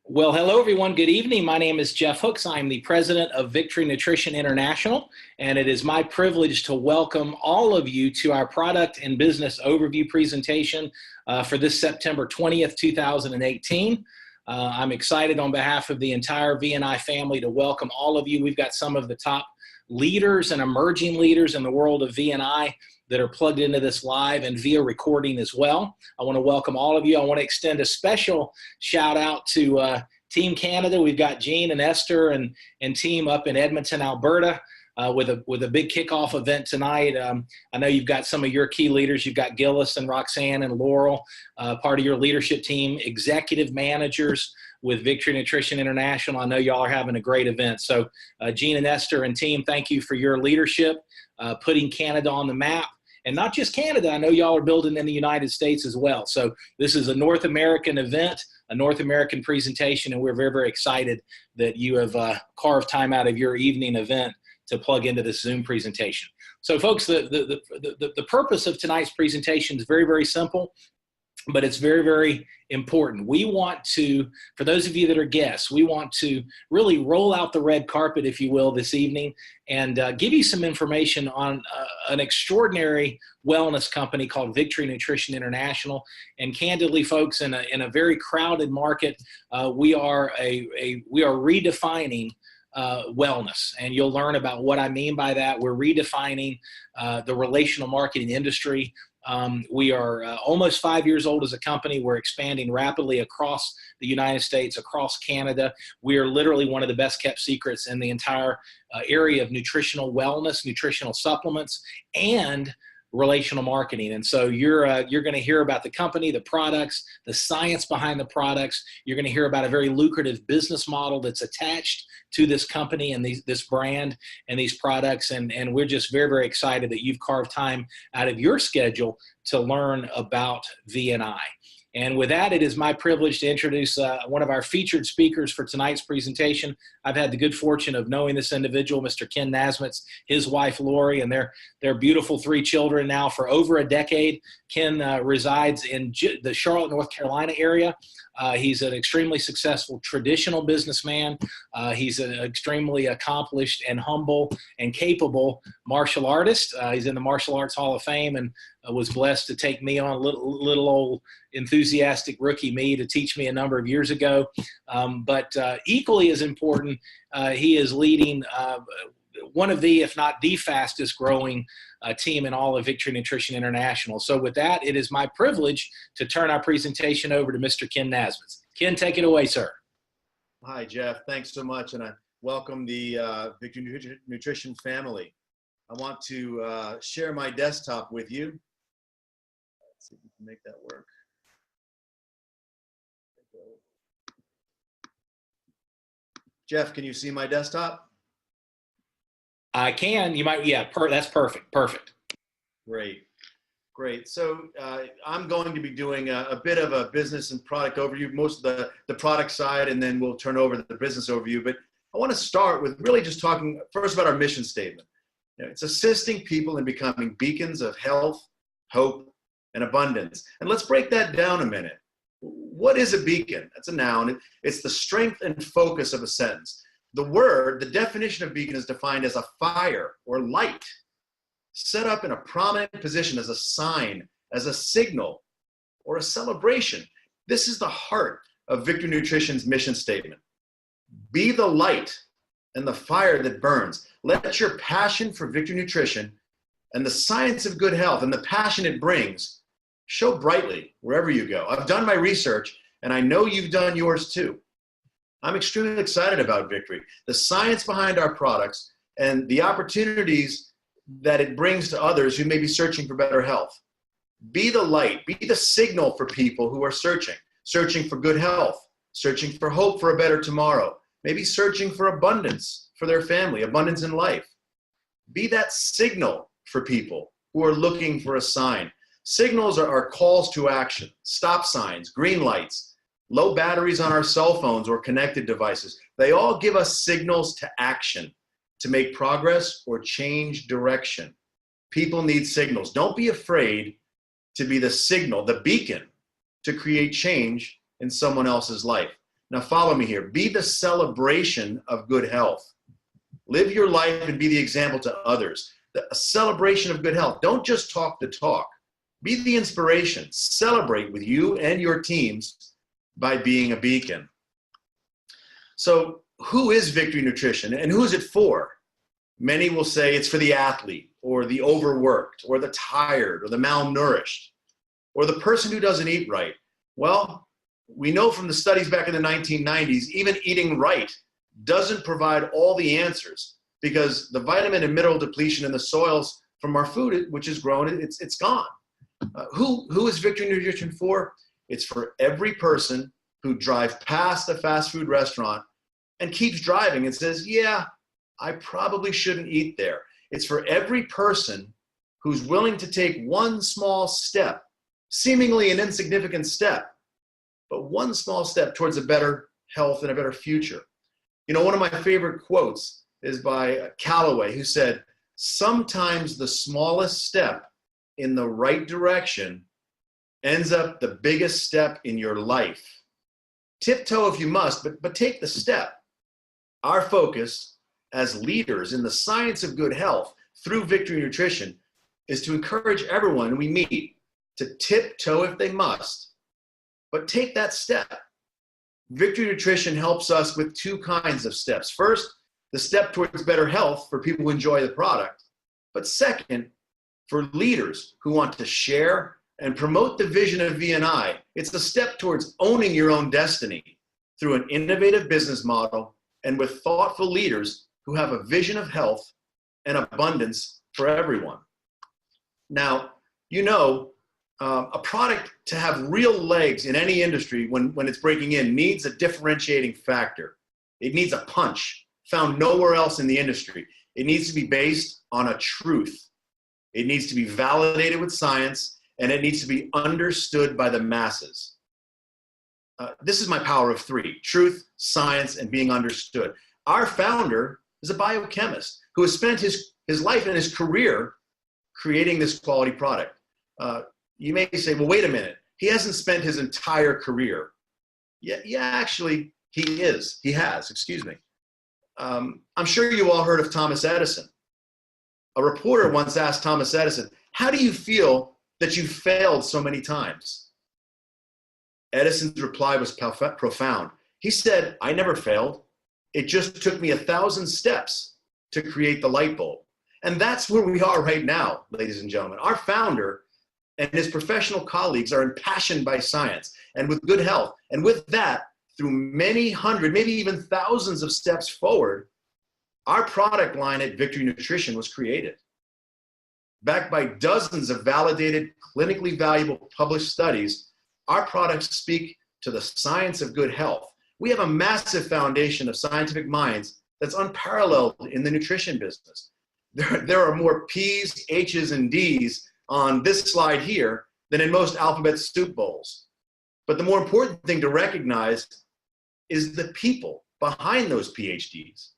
Well, hello, everyone. Good evening. My name is Jeff Hooks. I'm the president of Victory Nutrition International, and it is my privilege to welcome all of you to our product and business overview presentation for this September 20th, 2018. I'm excited on behalf of the entire V&I family to welcome all of you. We've got some of the top leaders and emerging leaders in the world of V&I that are plugged into this live and via recording as well. I want to welcome all of you. I want to extend a special shout out to Team Canada. We've got Jean and Esther and team up in Edmonton, Alberta with a big kickoff event tonight. I know you've got some of your key leaders. You've got Gillis and Roxanne and Laurel, part of your leadership team, executive managers with Victory Nutrition International. I know y'all are having a great event. So Jean and Esther and team, thank you for your leadership, putting Canada on the map. And not just Canada, I know y'all are building in the United States as well. So this is a North American event, a North American presentation, and we're very, very excited that you have carved time out of your evening event to plug into this Zoom presentation. So folks, the purpose of tonight's presentation is very, very simple, but it's very, very important. We want to, for those of you that are guests, we want to really roll out the red carpet, if you will, this evening and give you some information on an extraordinary wellness company called Victory Nutrition International. And candidly, folks, in a very crowded market, we are redefining wellness, and you'll learn about what I mean by that. We're redefining the relational marketing industry. We are almost 5 years old as a company. We're expanding rapidly across the United States, across Canada. We are literally one of the best kept secrets in the entire area of nutritional wellness, nutritional supplements, and relational marketing. And so you're going to hear about the company, the products, the science behind the products. You're going to hear about a very lucrative business model that's attached to this company and this brand and these products. And we're just very, very excited that you've carved time out of your schedule to learn about V&I. And with that, it is my privilege to introduce one of our featured speakers for tonight's presentation. I've had the good fortune of knowing this individual, Mr. Ken Nasmith, his wife, Lori, and their beautiful 3 children now for over a decade. Ken resides in the Charlotte, North Carolina area. He's an extremely successful traditional businessman. He's an extremely accomplished and humble and capable martial artist. He's in the Martial Arts Hall of Fame and was blessed to take me on, little old enthusiastic rookie me, to teach me a number of years ago. But equally as important, he is leading one of the, if not the fastest growing team in all of Victory Nutrition International. So with that, it is my privilege to turn our presentation over to Mr. Ken Nasmith. Ken, take it away, sir. Hi, Jeff. Thanks so much. And I welcome the Victory Nutrition family. I want to share my desktop with you. Let's see if we can make that work. Jeff, can you see my desktop? I can. You might. Yeah, that's perfect. Perfect. Great. Great. So I'm going to be doing a bit of a business and product overview, most of the product side, and then we'll turn over to the business overview. But I want to start with really just talking first about our mission statement. It's assisting people in becoming beacons of health, hope, and abundance. And let's break that down a minute. What is a beacon? That's a noun. It's the strength and focus of a sentence. The definition of beacon is defined as a fire or light set up in a prominent position as a sign, as a signal, or a celebration. This is the heart of Victory Nutrition's mission statement. Be the light and the fire that burns. Let your passion for Victory Nutrition and the science of good health and the passion it brings show brightly wherever you go. I've done my research, and I know you've done yours too. I'm extremely excited about Victory, the science behind our products, and the opportunities that it brings to others who may be searching for better health. Be the light, be the signal for people who are searching for good health, searching for hope for a better tomorrow, maybe searching for abundance for their family, abundance in life. Be that signal for people who are looking for a sign. Signals are calls to action, stop signs, green lights, low batteries on our cell phones or connected devices. They all give us signals to action, to make progress or change direction. People need signals. Don't be afraid to be the signal, the beacon, to create change in someone else's life. Now follow me here. Be the celebration of good health. Live your life and be the example to others. A celebration of good health. Don't just talk the talk. Be the inspiration. Celebrate with you and your teams by being a beacon. So who is Victory Nutrition and who is it for? Many will say it's for the athlete or the overworked or the tired or the malnourished or the person who doesn't eat right. Well, we know from the studies back in the 1990s, even eating right doesn't provide all the answers because the vitamin and mineral depletion in the soils from our food, which is grown, it's gone. Who is Victory Nutrition for? It's for every person who drives past a fast food restaurant and keeps driving and says, yeah, I probably shouldn't eat there. It's for every person who's willing to take one small step, seemingly an insignificant step, but one small step towards a better health and a better future. You know, one of my favorite quotes is by Calloway, who said, sometimes the smallest step in the right direction ends up the biggest step in your life. Tiptoe if you must, but take the step. Our focus as leaders in the science of good health through Victory Nutrition is to encourage everyone we meet to tiptoe if they must, but take that step. Victory Nutrition helps us with two kinds of steps. First, the step towards better health for people who enjoy the product, but second, for leaders who want to share and promote the vision of V&I. It's a step towards owning your own destiny through an innovative business model and with thoughtful leaders who have a vision of health and abundance for everyone. Now, you know, a product to have real legs in any industry when it's breaking in needs a differentiating factor. It needs a punch found nowhere else in the industry. It needs to be based on a truth. It needs to be validated with science, and it needs to be understood by the masses. This is my power of three: truth, science, and being understood. Our founder is a biochemist who has spent his life and his career creating this quality product. You may say, well, wait a minute. He hasn't spent his entire career. Yeah, actually, he has, excuse me. I'm sure you all heard of Thomas Edison. A reporter once asked Thomas Edison, how do you feel that you failed so many times? Edison's reply was profound. He said, I never failed. It just took me 1,000 steps to create the light bulb. And that's where we are right now, ladies and gentlemen. Our founder and his professional colleagues are impassioned by science and with good health. And with that, through many hundred, maybe even thousands of steps forward, our product line at Victory Nutrition was created. Backed by dozens of validated, clinically valuable published studies, our products speak to the science of good health. We have a massive foundation of scientific minds that's unparalleled in the nutrition business. There are more P's, H's, and D's on this slide here than in most alphabet soup bowls. But the more important thing to recognize is the people behind those PhDs.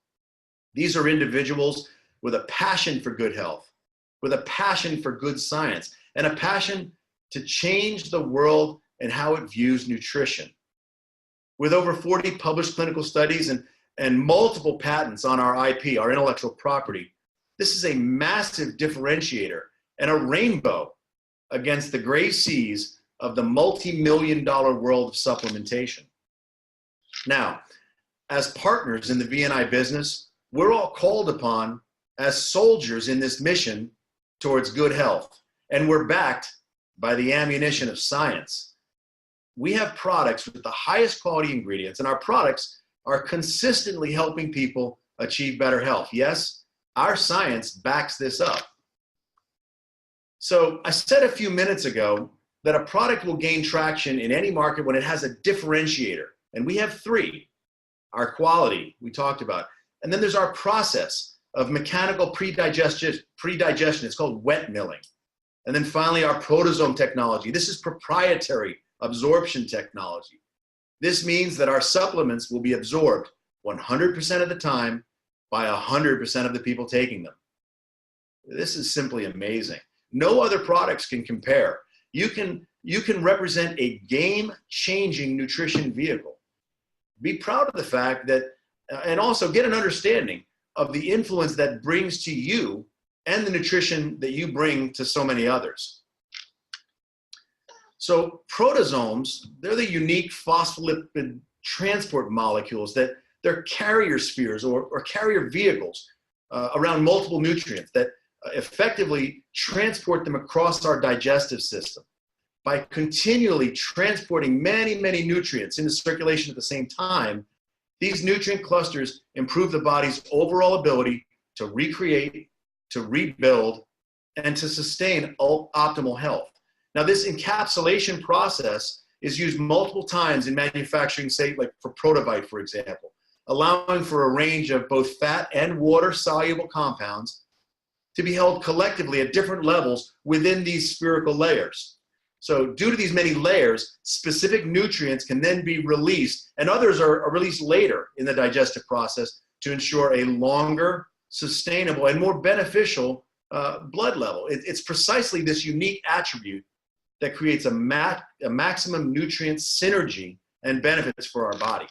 These are individuals with a passion for good health, with a passion for good science, and a passion to change the world and how it views nutrition. With over 40 published clinical studies and multiple patents on our IP, our intellectual property, this is a massive differentiator and a rainbow against the gray seas of the multi-million-dollar world of supplementation. Now, as partners in the V&I business, we're all called upon as soldiers in this mission towards good health, and we're backed by the ammunition of science. We have products with the highest quality ingredients, and our products are consistently helping people achieve better health. Yes, our science backs this up. So I said a few minutes ago that a product will gain traction in any market when it has a differentiator, and we have three. Our quality, we talked about, and then there's our process of mechanical pre-digestion. It's called wet milling. And then finally, our Prodosome technology. This is proprietary absorption technology. This means that our supplements will be absorbed 100% of the time by 100% of the people taking them. This is simply amazing. No other products can compare. You can represent a game-changing nutrition vehicle. be proud of the fact that, and also get an understanding of the influence that brings to you and the nutrition that you bring to so many others. So protosomes, they're the unique phospholipid transport molecules that they're carrier spheres or carrier vehicles around multiple nutrients that effectively transport them across our digestive system. By continually transporting many, many nutrients into circulation at the same time, these nutrient clusters improve the body's overall ability to recreate, to rebuild, and to sustain optimal health. Now, this encapsulation process is used multiple times in manufacturing, say, like for Prodovite, for example, allowing for a range of both fat and water-soluble compounds to be held collectively at different levels within these spherical layers. So due to these many layers, specific nutrients can then be released, and others are released later in the digestive process to ensure a longer, sustainable, and more beneficial blood level. It's precisely this unique attribute that creates a maximum nutrient synergy and benefits for our body.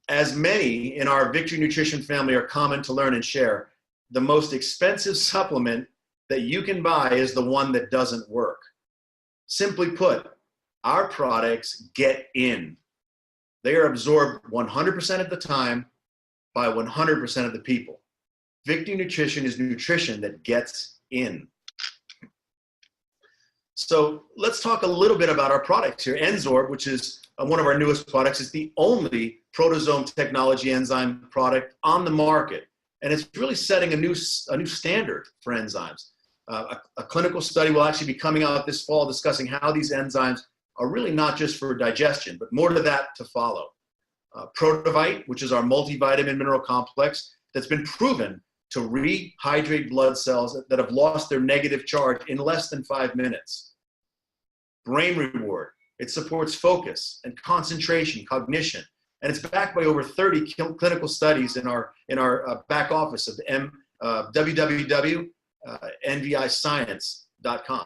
As many in our Victory Nutrition family are common to learn and share, the most expensive supplement that you can buy is the one that doesn't work. Simply put, our products get in. They are absorbed 100% of the time by 100% of the people. Victory Nutrition is nutrition that gets in. So let's talk a little bit about our products here. n-sorb, which is one of our newest products, is the only Prodosome technology enzyme product on the market. And it's really setting a new standard for enzymes. A clinical study will actually be coming out this fall discussing how these enzymes are really not just for digestion, but more to that to follow. Prodovite, which is our multivitamin mineral complex that's been proven to rehydrate blood cells that have lost their negative charge in less than 5 minutes. Brain reward, it supports focus and concentration, cognition, and it's backed by over 30 clinical studies in our back office of www.nviscience.com.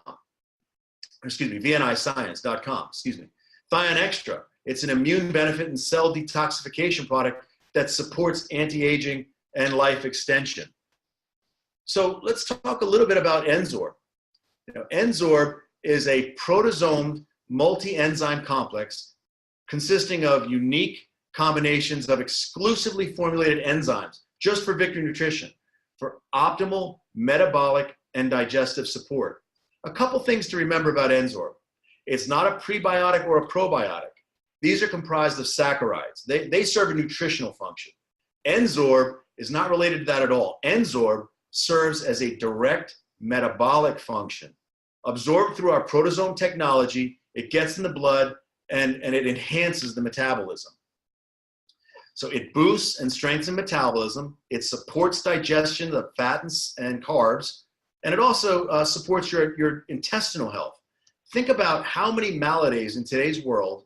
VNIscience.com, Thion Extra, it's an immune benefit and cell detoxification product that supports anti-aging and life extension. So let's talk a little bit about n-sorb. n-sorb is a protosomed multi-enzyme complex consisting of unique combinations of exclusively formulated enzymes just for Victory Nutrition for optimal metabolic and digestive support. A couple things to remember about n-sorb. It's not a prebiotic or a probiotic. These are comprised of saccharides. They serve a nutritional function. n-sorb is not related to that at all. n-sorb serves as a direct metabolic function. Absorbed through our Prodosome technology, it gets in the blood and it enhances the metabolism. So it boosts and strengthens metabolism. It supports digestion of fat and carbs. And it also supports your intestinal health. Think about how many maladies in today's world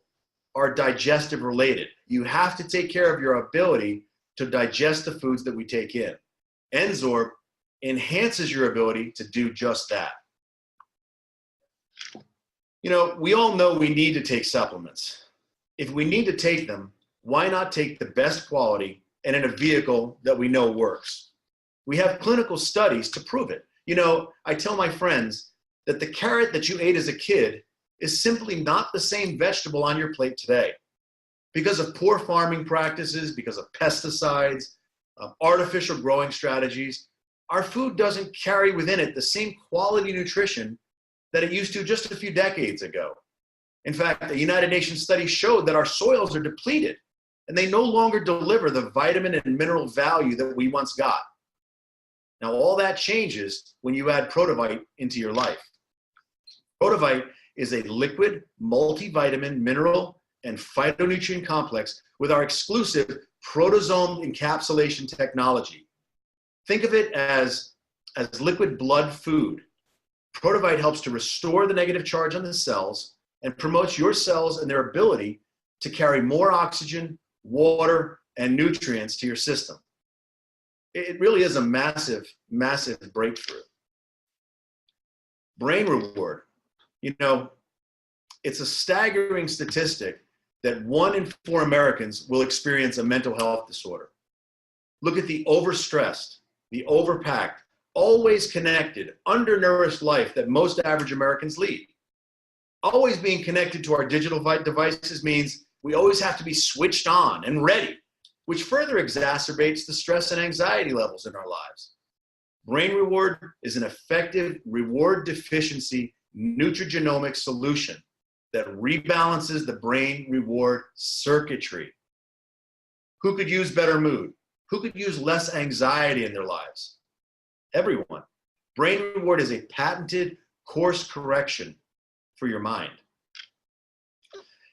are digestive related. You have to take care of your ability to digest the foods that we take in. n-sorb enhances your ability to do just that. We all know we need to take supplements. If we need to take them, why not take the best quality and in a vehicle that we know works? We have clinical studies to prove it. I tell my friends that the carrot that you ate as a kid is simply not the same vegetable on your plate today. Because of poor farming practices, because of pesticides, artificial growing strategies, our food doesn't carry within it the same quality nutrition that it used to just a few decades ago. In fact, a United Nations study showed that our soils are depleted and they no longer deliver the vitamin and mineral value that we once got. Now, all that changes when you add Prodovite into your life. Prodovite is a liquid multivitamin, mineral, and phytonutrient complex with our exclusive Prodosome Encapsulation Technology. Think of it as liquid blood food. Prodovite helps to restore the negative charge on the cells and promotes your cells and their ability to carry more oxygen, water, and nutrients to your system. It really is a massive, massive breakthrough. Brain reward. It's a staggering statistic that 1 in 4 Americans will experience a mental health disorder. Look at the overstressed, the overpacked, always connected, undernourished life that most average Americans lead. Always being connected to our digital devices means we always have to be switched on and ready, which further exacerbates the stress and anxiety levels in our lives. Brain Reward is an effective reward deficiency nutrigenomic solution that rebalances the brain reward circuitry. Who could use better mood? Who could use less anxiety in their lives? Everyone. Brain Reward is a patented course correction for your mind.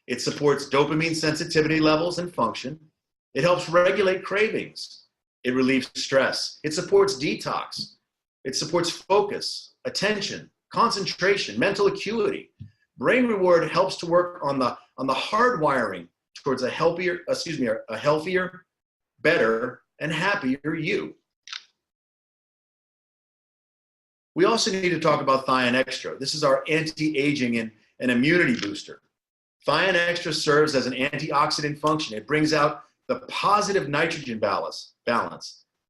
It supports dopamine sensitivity levels and function. It helps regulate cravings. It relieves stress. It supports detox. It supports focus, attention, concentration, mental acuity. Brain Reward helps to work on the hardwiring towards a healthier, better, and happier you. We also need to talk about Thion Extra. This is our anti-aging and immunity booster. Thion Extra serves as an antioxidant function. It brings out the positive nitrogen balance.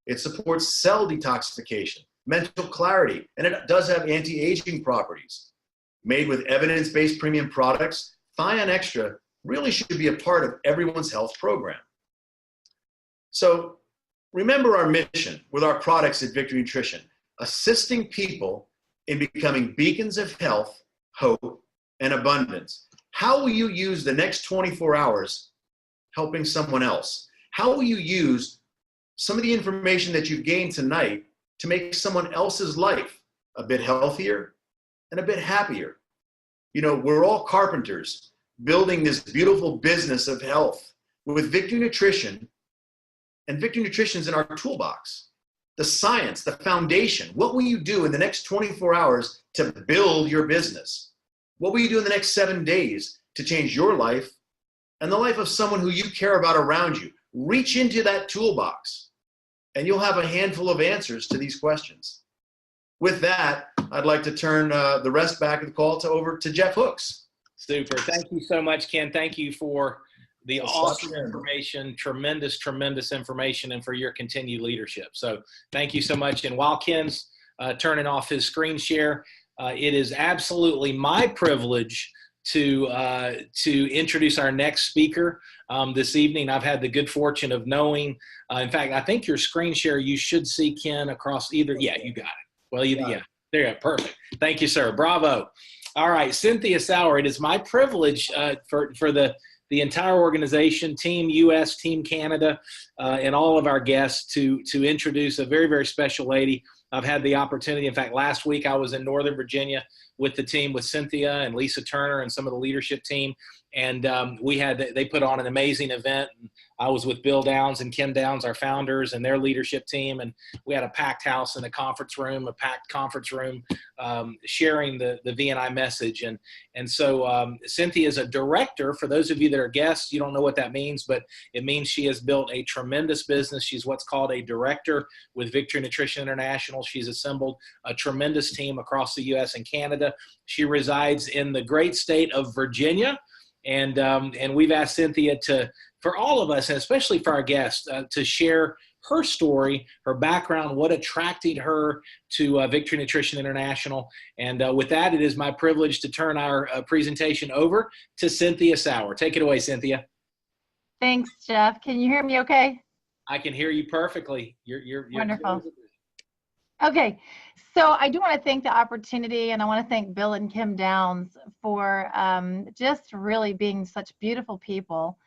It supports cell detoxification, mental clarity, and it does have anti-aging properties. Made with evidence-based premium products, Thion Extra really should be a part of everyone's health program. So remember our mission with our products at Victory Nutrition: assisting people in becoming beacons of health, hope, and abundance. How will you use the next 24 hours helping someone else? How will you use some of the information that you've gained tonight to make someone else's life a bit healthier and a bit happier? You know, we're all carpenters building this beautiful business of health with Victory Nutrition, and Victory Nutrition's in our toolbox. The science, the foundation. What will you do in the next 24 hours to build your business? What will you do in the next 7 days to change your life and the life of someone who you care about around you? Reach into that toolbox and you'll have a handful of answers to these questions. With that, I'd like to turn the rest back of the call over to Jeff Hooks. Super. Thank you so much, Ken. Thank you for the awesome information, tremendous information, and for your continued leadership. So thank you so much. And while Ken's turning off his screen share, it is absolutely my privilege to introduce our next speaker this evening. I've had the good fortune of knowing, in fact, I think your screen share, you should see Ken across either. Yeah, you got it. Well, yeah, there you go. Perfect. Thank you, sir. Bravo. All right, Cynthia Sauer, it is my privilege for the entire organization, Team US, Team Canada, and all of our guests to introduce a very, very special lady. I've had the opportunity. In fact, last week I was in Northern Virginia with the team, with Cynthia and Lisa Turner and some of the leadership team. And they put on an amazing event. And I was with Bill Downs and Kim Downs, our founders, and their leadership team. And we had a packed house in a packed conference room, sharing the VNI message. And so Cynthia is a director. For those of you that are guests, you don't know what that means, but it means she has built a tremendous business. She's what's called a director with Victory Nutrition International. She's assembled a tremendous team across the U.S. and Canada. She resides in the great state of Virginia. And we've asked Cynthia for all of us, and especially for our guests, to share her story, her background, what attracted her to Victory Nutrition International. And with that, it is my privilege to turn our presentation over to Cynthia Sauer. Take it away, Cynthia. Thanks, Jeff. Can you hear me okay? I can hear you perfectly. You're wonderful. Okay, so I do want to thank the opportunity, and I want to thank Bill and Kim Downs for just really being such beautiful people.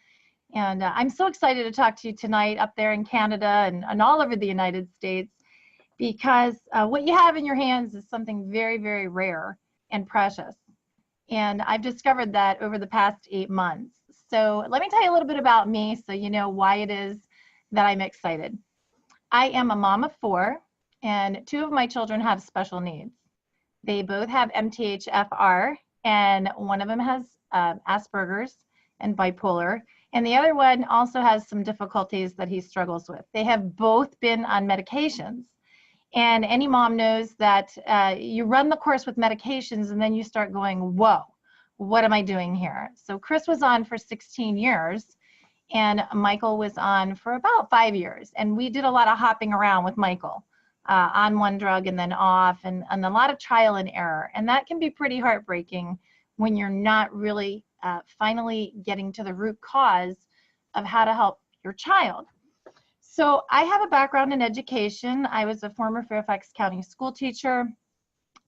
And I'm so excited to talk to you tonight up there in Canada and all over the United States, because what you have in your hands is something very, very rare and precious. And I've discovered that over the past 8 months. So let me tell you a little bit about me so you know why it is that I'm excited. I am a mom of 4. And 2 of my children have special needs. They both have MTHFR, and one of them has Asperger's and bipolar, and the other one also has some difficulties that he struggles with. They have both been on medications. And any mom knows that you run the course with medications and then you start going, whoa, what am I doing here? So Chris was on for 16 years and Michael was on for about 5 years. And we did a lot of hopping around with Michael, on one drug and then off, and a lot of trial and error. And that can be pretty heartbreaking when you're not really finally getting to the root cause of how to help your child. So I have a background in education. I was a former Fairfax County school teacher,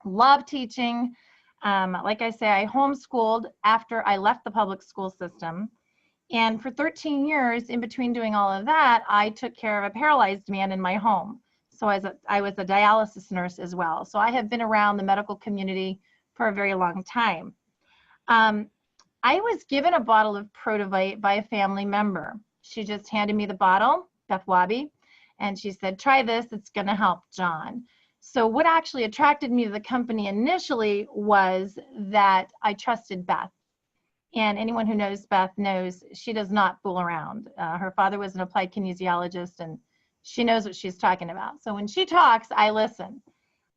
love teaching. Like I say, I homeschooled after I left the public school system. And for 13 years, in between doing all of that, I took care of a paralyzed man in my home. So I was a dialysis nurse as well. So I have been around the medical community for a very long time. I was given a bottle of Prodovite by a family member. She just handed me the bottle, Beth Wabi, and she said, try this, it's gonna help John. So what actually attracted me to the company initially was that I trusted Beth. And anyone who knows Beth knows she does not fool around. Her father was an applied kinesiologist and she knows what she's talking about. So when she talks, I listen.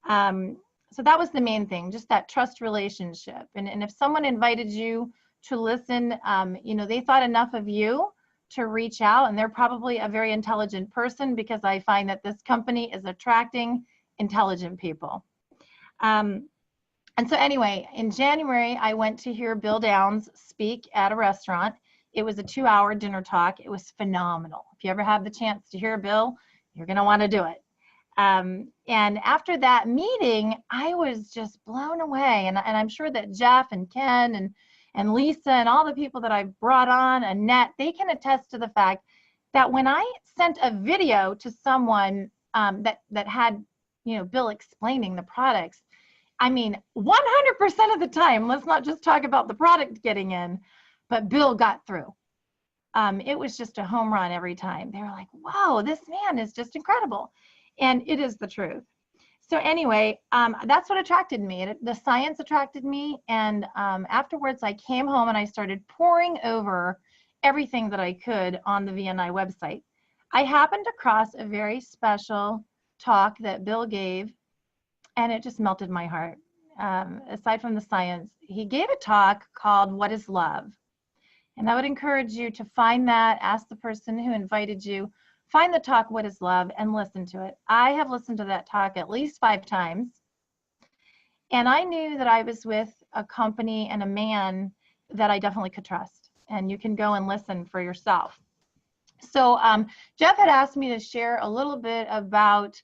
So that was the main thing, just that trust relationship. And if someone invited you to listen, you know, they thought enough of you to reach out, and they're probably a very intelligent person, because I find that this company is attracting intelligent people. And so anyway, in January, I went to hear Bill Downs speak at a restaurant. It was a 2-hour dinner talk. It was phenomenal. If you ever have the chance to hear Bill, you're gonna wanna do it. And after that meeting, I was just blown away. And I'm sure that Jeff and Ken and Lisa and all the people that I've brought on, Annette, they can attest to the fact that when I sent a video to someone that had, you know, Bill explaining the products, I mean, 100% of the time, let's not just talk about the product getting in, but Bill got through. It was just a home run every time. They were like, whoa, this man is just incredible. And it is the truth. So anyway, that's what attracted me. The science attracted me. And afterwards, I came home and I started poring over everything that I could on the VNI website. I happened across a very special talk that Bill gave, and it just melted my heart. Aside from the science, he gave a talk called What is Love? And I would encourage you to find that, ask the person who invited you, find the talk, What is Love, and listen to it. I have listened to that talk at least 5 times. And I knew that I was with a company and a man that I definitely could trust. And you can go and listen for yourself. So Jeff had asked me to share a little bit about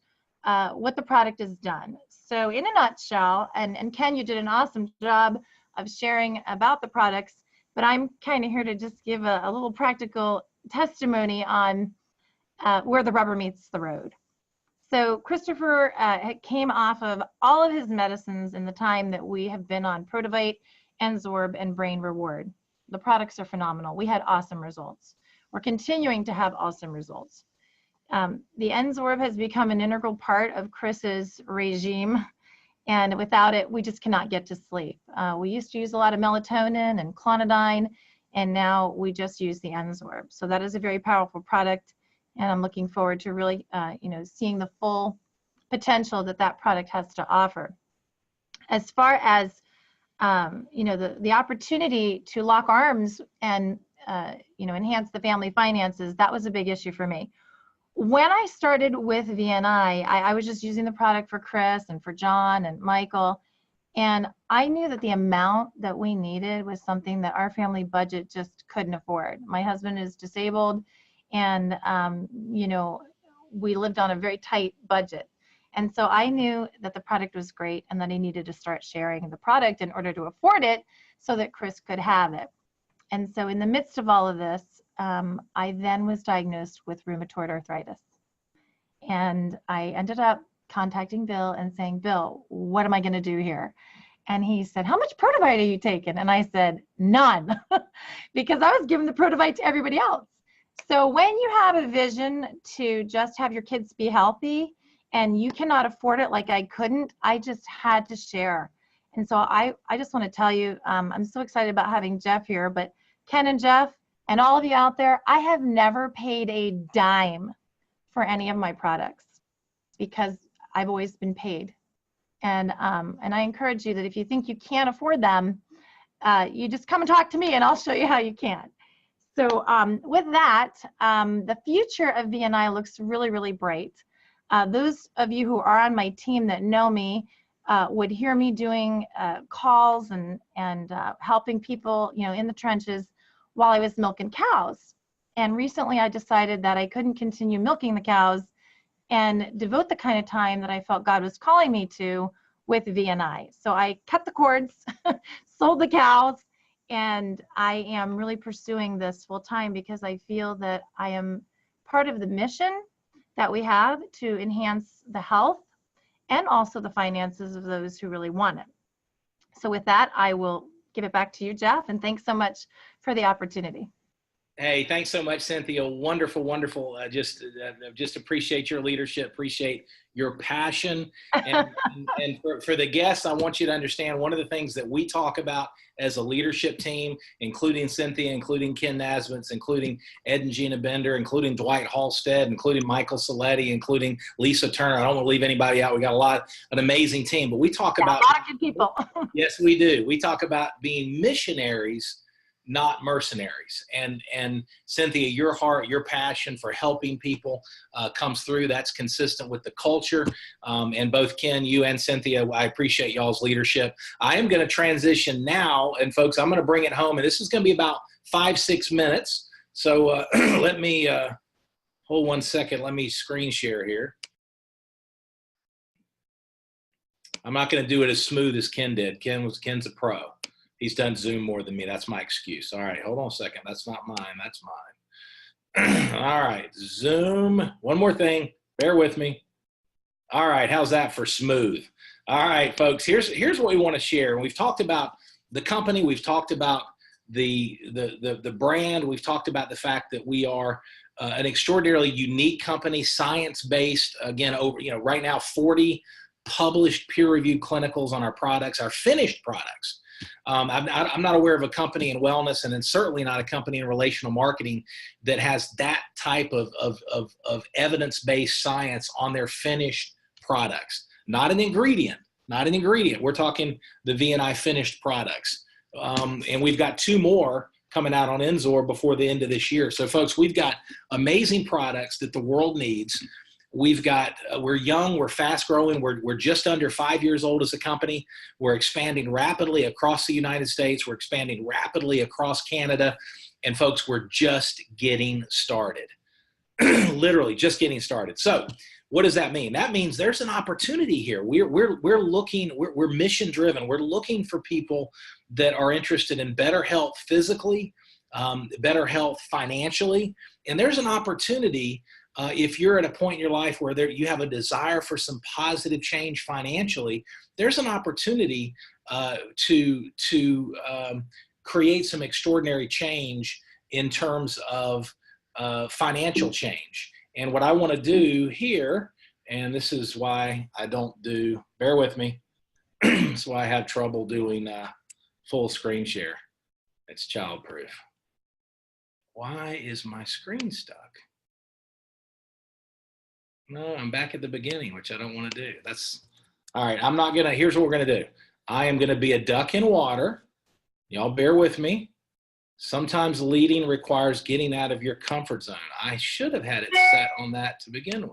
what the product has done. So in a nutshell, and Ken, you did an awesome job of sharing about the products, but I'm kind of here to just give a little practical testimony on where the rubber meets the road. So Christopher came off of all of his medicines in the time that we have been on Prodovite, n-sorb, and Brain Reward. The products are phenomenal. We had awesome results. We're continuing to have awesome results. The n-sorb has become an integral part of Chris's regime, and without it, we just cannot get to sleep. We used to use a lot of melatonin and clonidine, and now we just use the n-sorb. So that is a very powerful product, and I'm looking forward to really, you know, seeing the full potential that that product has to offer. As far as, you know, the opportunity to lock arms and, you know, enhance the family finances, that was a big issue for me. When I started with VNI, I was just using the product for Chris and for John and Michael, and I knew that the amount that we needed was something that our family budget just couldn't afford. My husband is disabled, and you know, we lived on a very tight budget. And so I knew that the product was great and that I needed to start sharing the product in order to afford it so that Chris could have it. And so in the midst of all of this, I then was diagnosed with rheumatoid arthritis. And I ended up contacting Bill and saying, Bill, what am I going to do here? And he said, how much Prodovite are you taking? And I said, none, because I was giving the Prodovite to everybody else. So when you have a vision to just have your kids be healthy and you cannot afford it like I couldn't, I just had to share. And so I just want to tell you, I'm so excited about having Jeff here, but Ken and Jeff and all of you out there, I have never paid a dime for any of my products because I've always been paid. And I encourage you that if you think you can't afford them, you just come and talk to me and I'll show you how you can. So with that, the future of VNI looks really, really bright. Those of you who are on my team that know me would hear me doing calls and helping people, you know, in the trenches while I was milking cows. And recently I decided that I couldn't continue milking the cows and devote the kind of time that I felt God was calling me to with VNI. So I cut the cords, sold the cows, and I am really pursuing this full time because I feel that I am part of the mission that we have to enhance the health and also the finances of those who really want it. So with that, I will give it back to you, Jeff, and thanks so much for the opportunity. Hey, thanks so much, Cynthia. Wonderful, wonderful. Just appreciate your leadership, appreciate your passion. And for the guests, I want you to understand one of the things that we talk about as a leadership team, including Cynthia, including Ken Nasmith, including Ed and Gina Bender, including Dwight Halstead, including Michael Saletti, including Lisa Turner. I don't want to leave anybody out. We got an amazing team, but we talk about a lot of good people. Yes, we do. We talk about being missionaries, not mercenaries. And Cynthia, your heart, your passion for helping people comes through. That's consistent with the culture. And both Ken, you and Cynthia, I appreciate y'all's leadership. I am going to transition now, and folks, I'm going to bring it home, and this is going to be about 5-6 minutes. So let me hold 1 second. Let me screen share here. I'm not going to do it as smooth as Ken did. Ken's a pro. He's done Zoom more than me. That's my excuse. All right, hold on a second. That's not mine. That's mine. All right, Zoom. One more thing. Bear with me. All right, how's that for smooth? All right, folks, here's what we want to share. We've talked about the company. We've talked about the brand. We've talked about the fact that we are an extraordinarily unique company, science-based. Again, right now, 40 published peer-reviewed clinicals on our products, our finished products. I'm not aware of a company in wellness, and then certainly not a company in relational marketing that has that type of evidence-based science on their finished products. Not an ingredient. We're talking the VNI finished products. And we've got 2 more coming out on n-sorb before the end of this year. So folks, we've got amazing products that the world needs. We're young, we're fast growing, we're just under 5 years old as a company. We're expanding rapidly across the United States. We're expanding rapidly across Canada. And folks, we're just getting started. Literally just getting started. So what does that mean? That means there's an opportunity here. We're mission driven. We're looking for people that are interested in better health physically, better health financially. And there's an opportunity if you're at a point in your life where you have a desire for some positive change financially, there's an opportunity to create some extraordinary change in terms of financial change. And what I want to do here, and this is why I don't do, bear with me, that's why I have trouble doing full screen share. It's childproof. Why is my screen stuck? No, I'm back at the beginning, which I don't want to do. That's all right. Here's what we're going to do. I am going to be a duck in water. Y'all bear with me. Sometimes leading requires getting out of your comfort zone. I should have had it set on that to begin with.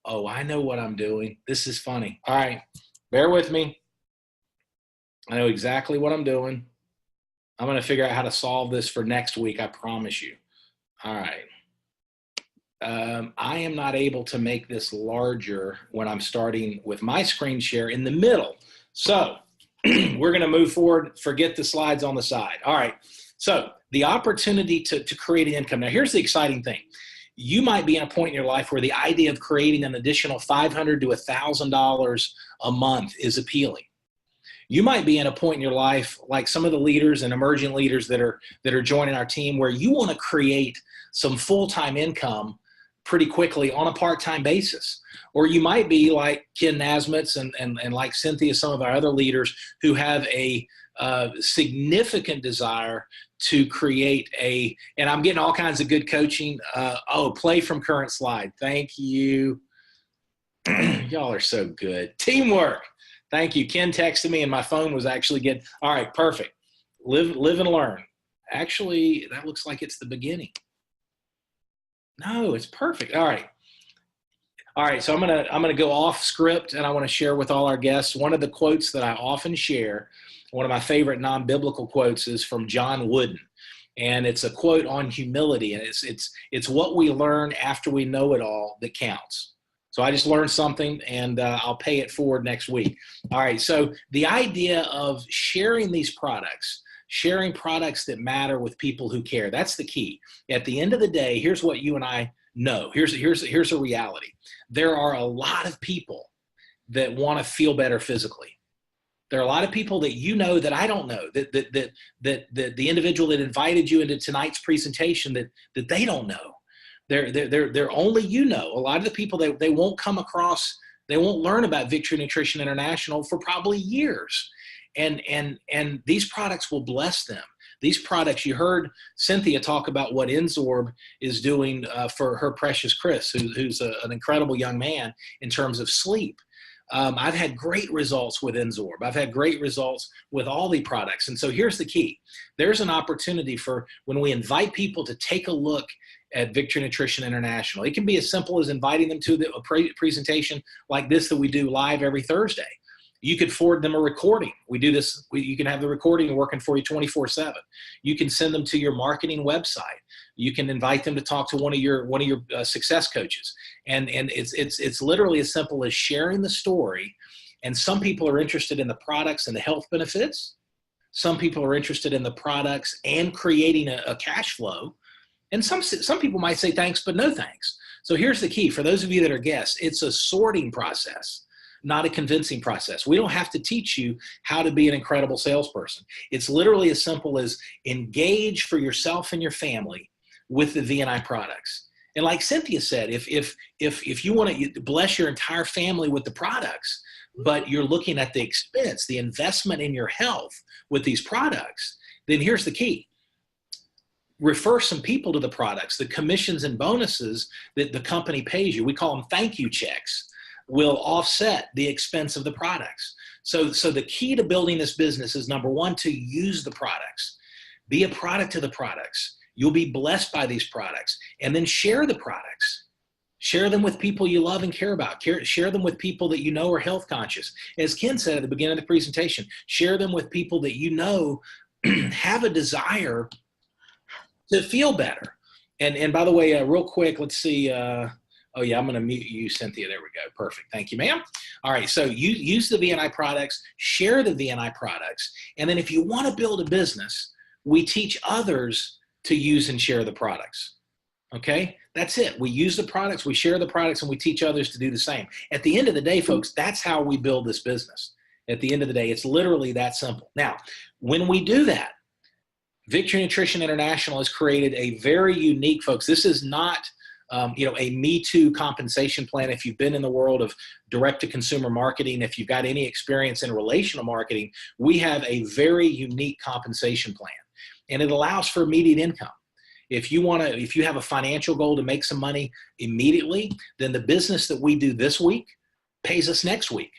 Oh, I know what I'm doing. This is funny. All right. Bear with me. I know exactly what I'm doing. I'm going to figure out how to solve this for next week. I promise you. All right. I am not able to make this larger when I'm starting with my screen share in the middle. So we're going to move forward. Forget the slides on the side. All right. So the opportunity to create an income. Now, here's the exciting thing. You might be in a point in your life where the idea of creating an additional $500 to $1,000 a month is appealing. You might be in a point in your life, like some of the leaders and emerging leaders that are joining our team, where you want to create some full-time income pretty quickly on a part-time basis. Or you might be like Ken Nasmith and like Cynthia, some of our other leaders who have a significant desire to create and I'm getting all kinds of good coaching. Play from current slide. Thank you. Y'all are so good. Teamwork. Thank you. Ken texted me and my phone was actually getting, all right, perfect. Live and learn. Actually, that looks like it's the beginning. No, it's perfect. All right. All right, so I'm gonna go off script, and I want to share with all our guests one of the quotes that I often share. One of my favorite non-biblical quotes is from John Wooden, and it's a quote on humility, and it's what we learn after we know it all that counts. So I just learned something, and I'll pay it forward next week. All right, so the idea of sharing these products, sharing products that matter with people who care, that's the key. At the end of the day, here's what you and I know. Here's a reality. There are a lot of people that want to feel better physically. There are a lot of people that you know that I don't know, that the individual that invited you into tonight's presentation that they don't know. They're only you know. A lot of the people they won't come across, they won't learn about Victory Nutrition International for probably years. And these products will bless them. These products, you heard Cynthia talk about what n-sorb is doing for her precious Chris, who's an incredible young man in terms of sleep. I've had great results with n-sorb. I've had great results with all the products. And so here's the key. There's an opportunity for when we invite people to take a look at Victory Nutrition International. It can be as simple as inviting them to a presentation like this that we do live every Thursday. You could forward them a recording. We do this. You can have the recording working for you 24/7. You can send them to your marketing website. You can invite them to talk to one of your success coaches. And it's literally as simple as sharing the story. And some people are interested in the products and the health benefits. Some people are interested in the products and creating a cash flow. And some people might say thanks, but no thanks. So here's the key. For those of you that are guests, it's a sorting process, not a convincing process. We don't have to teach you how to be an incredible salesperson. It's literally as simple as engage for yourself and your family with the V&I products. And like Cynthia said, if you want to bless your entire family with the products, but you're looking at the expense, the investment in your health with these products, then here's the key. Refer some people to the products. The commissions and bonuses that the company pays you, we call them thank you checks, will offset the expense of the products. So the key to building this business is, number one, to use the products. Be a product of the products. You'll be blessed by these products. And then share the products. Share them with people you love and care about. Share them with people that you know are health conscious. As Ken said at the beginning of the presentation, share them with people that you know have a desire to feel better. And by the way, real quick, let's see. Oh yeah, I'm going to mute you, Cynthia. There we go. Perfect. Thank you, ma'am. All right. So you use the V&I products, share the V&I products. And then if you want to build a business, we teach others to use and share the products. Okay. That's it. We use the products, we share the products, and we teach others to do the same. At the end of the day, folks, that's how we build this business. At the end of the day, it's literally that simple. Now, when we do that, Victory Nutrition International has created a very unique, folks. This is not a Me Too compensation plan. If you've been in the world of direct-to-consumer marketing, if you've got any experience in relational marketing, we have a very unique compensation plan, and it allows for immediate income. If you have a financial goal to make some money immediately, then the business that we do this week pays us next week.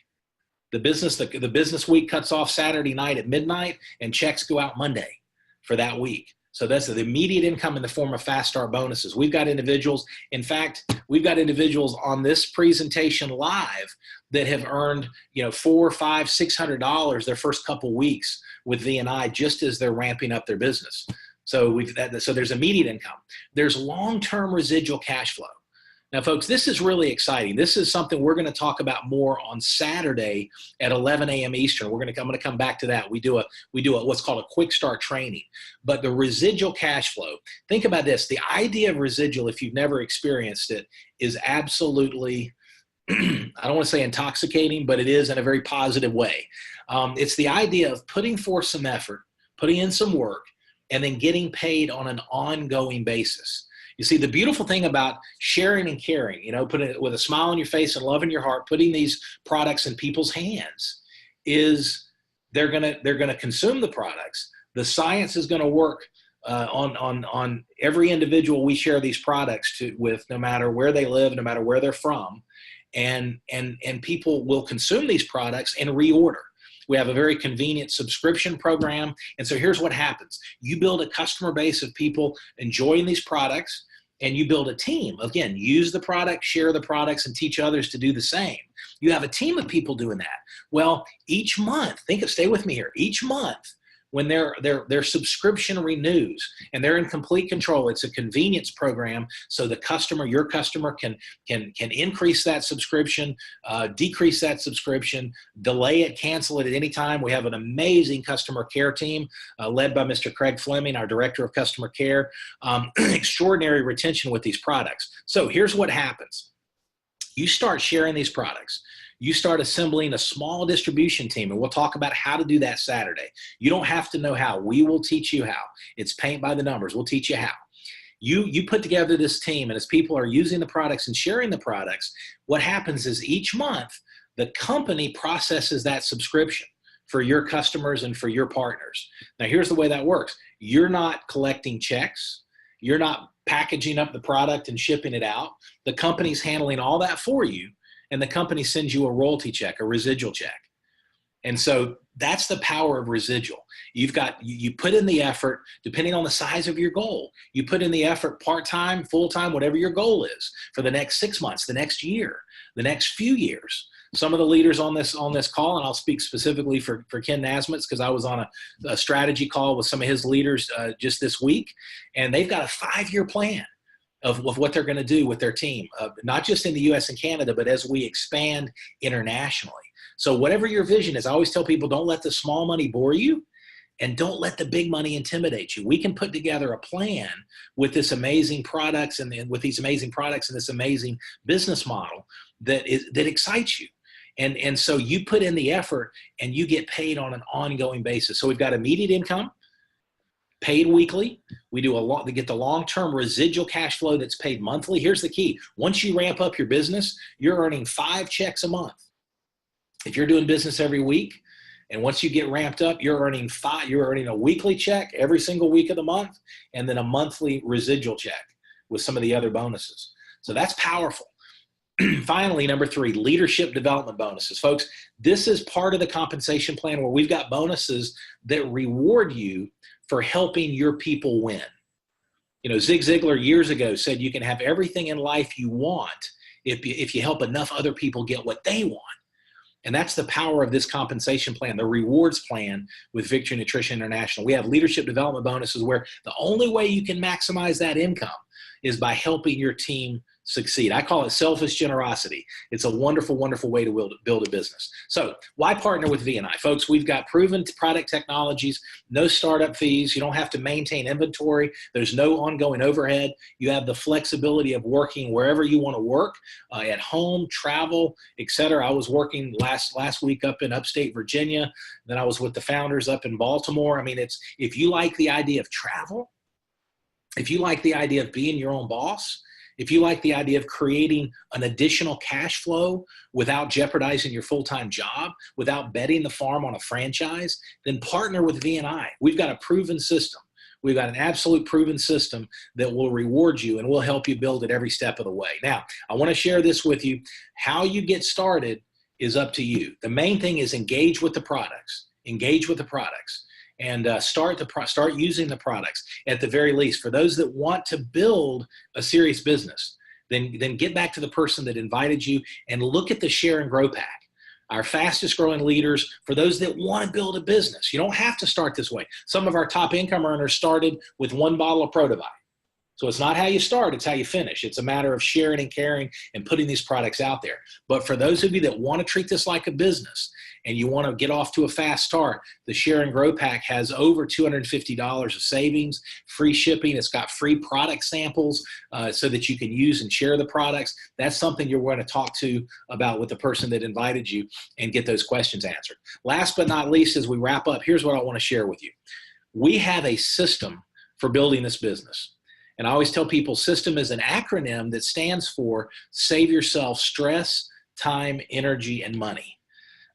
The business week cuts off Saturday night at midnight, and checks go out Monday for that week. So that's the immediate income in the form of fast start bonuses. We've got individuals, in fact, we've got individuals on this presentation live that have earned, $400, $500, $600 their first couple weeks with V&I just as they're ramping up their business. So there's immediate income. There's long-term residual cash flow. Now, folks, this is really exciting. This is something we're going to talk about more on Saturday at 11 a.m. Eastern. I'm going to come back to that. We do what's called a quick start training. But the residual cash flow, think about this. The idea of residual, if you've never experienced it, is absolutely, I don't want to say intoxicating, but it is in a very positive way. It's the idea of putting forth some effort, putting in some work, and then getting paid on an ongoing basis. You see, the beautiful thing about sharing and caring, putting it with a smile on your face and love in your heart, putting these products in people's hands, is they're gonna consume the products. The science is going to work on every individual we share these products with, no matter where they live, no matter where they're from, and people will consume these products and reorder. We have a very convenient subscription program. And so here's what happens. You build a customer base of people enjoying these products, and you build a team. Again, use the product, share the products, and teach others to do the same. You have a team of people doing that. Well, each month, stay with me here, each month, when their subscription renews and they're in complete control, it's a convenience program, so the customer, your customer, can increase that subscription, decrease that subscription, delay it, cancel it at any time. We have an amazing customer care team led by Mr. Craig Fleming, our Director of Customer Care. Extraordinary retention with these products. So here's what happens. You start sharing these products. You start assembling a small distribution team, and we'll talk about how to do that Saturday. You don't have to know how. We will teach you how. It's paint by the numbers. We'll teach you how. You put together this team, and as people are using the products and sharing the products, what happens is each month, the company processes that subscription for your customers and for your partners. Now, here's the way that works. You're not collecting checks. You're not packaging up the product and shipping it out. The company's handling all that for you. And the company sends you a royalty check, a residual check. And so that's the power of residual. You put in the effort, depending on the size of your goal. You put in the effort part-time, full-time, whatever your goal is for the next 6 months, the next year, the next few years. Some of the leaders on this call, and I'll speak specifically for Ken Nasmitz because I was on a strategy call with some of his leaders just this week, and they've got a 5-year plan of what they're going to do with their team, not just in the US and Canada, but as we expand internationally. So whatever your vision is, I always tell people, don't let the small money bore you, and don't let the big money intimidate you. We can put together a plan with this amazing products and this amazing business model that excites you. And so you put in the effort and you get paid on an ongoing basis. So we've got immediate income, paid weekly. We get the long-term residual cash flow that's paid monthly. Here's the key. Once you ramp up your business, you're earning 5 checks a month. If you're doing business every week, and once you get ramped up, you're earning a weekly check every single week of the month, and then a monthly residual check with some of the other bonuses. So that's powerful. Finally, number 3, leadership development bonuses. Folks, this is part of the compensation plan where we've got bonuses that reward you for helping your people win. You know, Zig Ziglar years ago said you can have everything in life you want if you help enough other people get what they want. And that's the power of this compensation plan, the rewards plan with Victory Nutrition International. We have leadership development bonuses where the only way you can maximize that income is by helping your team succeed. I call it selfish generosity. It's a wonderful, wonderful way to build a business. So why partner with V&I? Folks, we've got proven product technologies, no startup fees. You don't have to maintain inventory. There's no ongoing overhead. You have the flexibility of working wherever you want to work, at home, travel, etc. I was working last week up in upstate Virginia. Then I was with the founders up in Baltimore. I mean, if you like the idea of travel, if you like the idea of being your own boss, if you like the idea of creating an additional cash flow without jeopardizing your full-time job, without betting the farm on a franchise, then partner with V&I. We've got a proven system. We've got an absolute proven system that will reward you and will help you build it every step of the way. Now, I want to share this with you. How you get started is up to you. The main thing is engage with the products. Engage with the products. And start using the products at the very least. For those that want to build a serious business, then get back to the person that invited you and look at the Share and Grow Pack. Our fastest growing leaders, for those that want to build a business. You don't have to start this way. Some of our top income earners started with 1 bottle of Prodovite. So it's not how you start, it's how you finish. It's a matter of sharing and caring and putting these products out there. But for those of you that want to treat this like a business and you want to get off to a fast start, the Share and Grow Pack has over $250 of savings, free shipping. It's got free product samples so that you can use and share the products. That's something you're going to talk to about with the person that invited you and get those questions answered. Last but not least, as we wrap up, here's what I want to share with you. We have a system for building this business. And I always tell people system is an acronym that stands for save yourself stress, time, energy, and money.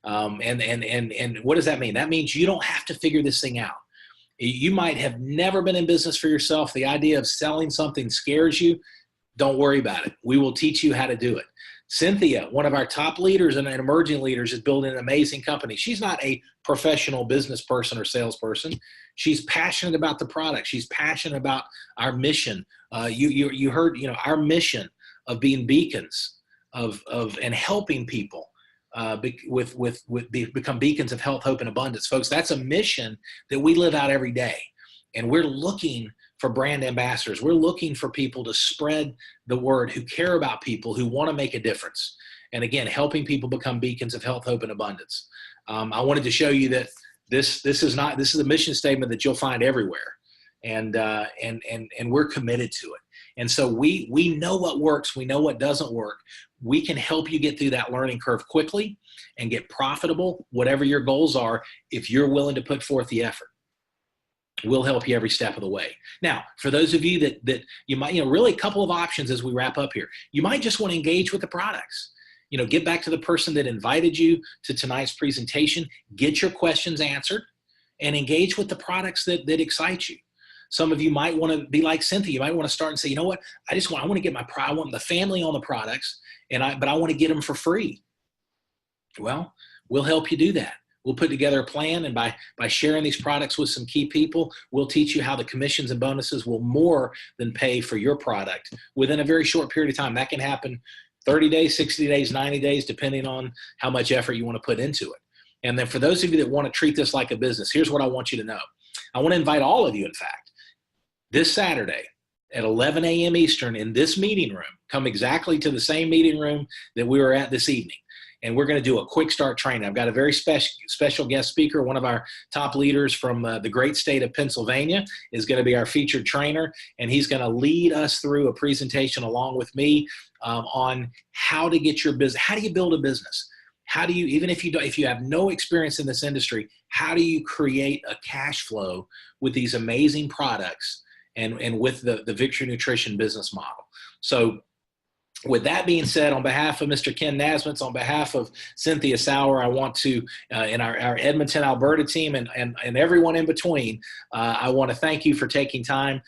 And what does that mean? That means you don't have to figure this thing out. You might have never been in business for yourself. The idea of selling something scares you. Don't worry about it. We will teach you how to do it. Cynthia, one of our top leaders and emerging leaders, is building an amazing company. She's not a professional business person or salesperson. She's passionate about the product. She's passionate about our mission. You heard, our mission of being beacons and helping people become beacons of health, hope, and abundance. Folks, that's a mission that we live out every day. And we're looking for brand ambassadors. We're looking for people to spread the word, who care about people, who want to make a difference. And again, helping people become beacons of health, hope, and abundance. I wanted to show you that this is a mission statement that you'll find everywhere. And we're committed to it. And so we know what works. We know what doesn't work. We can help you get through that learning curve quickly and get profitable, whatever your goals are, if you're willing to put forth the effort. We'll help you every step of the way. Now, for those of you that you might, really a couple of options as we wrap up here. You might just want to engage with the products. Get back to the person that invited you to tonight's presentation, get your questions answered, and engage with the products that excite you. Some of you might want to be like Cynthia. You might want to start and say, you know what, I want to get I want the family on the products, but I want to get them for free. Well, we'll help you do that. We'll put together a plan, and by sharing these products with some key people, we'll teach you how the commissions and bonuses will more than pay for your product within a very short period of time. That can happen 30 days, 60 days, 90 days, depending on how much effort you want to put into it. And then for those of you that want to treat this like a business, here's what I want you to know. I want to invite all of you, in fact, this Saturday at 11 a.m. Eastern in this meeting room. Come exactly to the same meeting room that we were at this evening. And we're going to do a quick start training. I've got a very special guest speaker. One of our top leaders from the great state of Pennsylvania is going to be our featured trainer. And he's going to lead us through a presentation along with me on how to get your business. How do you build a business? How do you, even if you have no experience in this industry, how do you create a cash flow with these amazing products and with the Victory Nutrition business model? So with that being said, on behalf of Mr. Ken Nasmith, on behalf of Cynthia Sauer, I want to, and our Edmonton, Alberta team and everyone in between, I want to thank you for taking time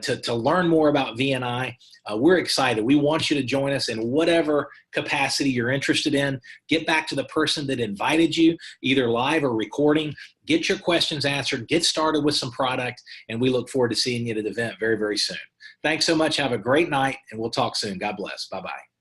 to learn more about VNI. We're excited. We want you to join us in whatever capacity you're interested in. Get back to the person that invited you, either live or recording. Get your questions answered. Get started with some product, and we look forward to seeing you at the event very, very soon. Thanks so much. Have a great night, and we'll talk soon. God bless. Bye-bye.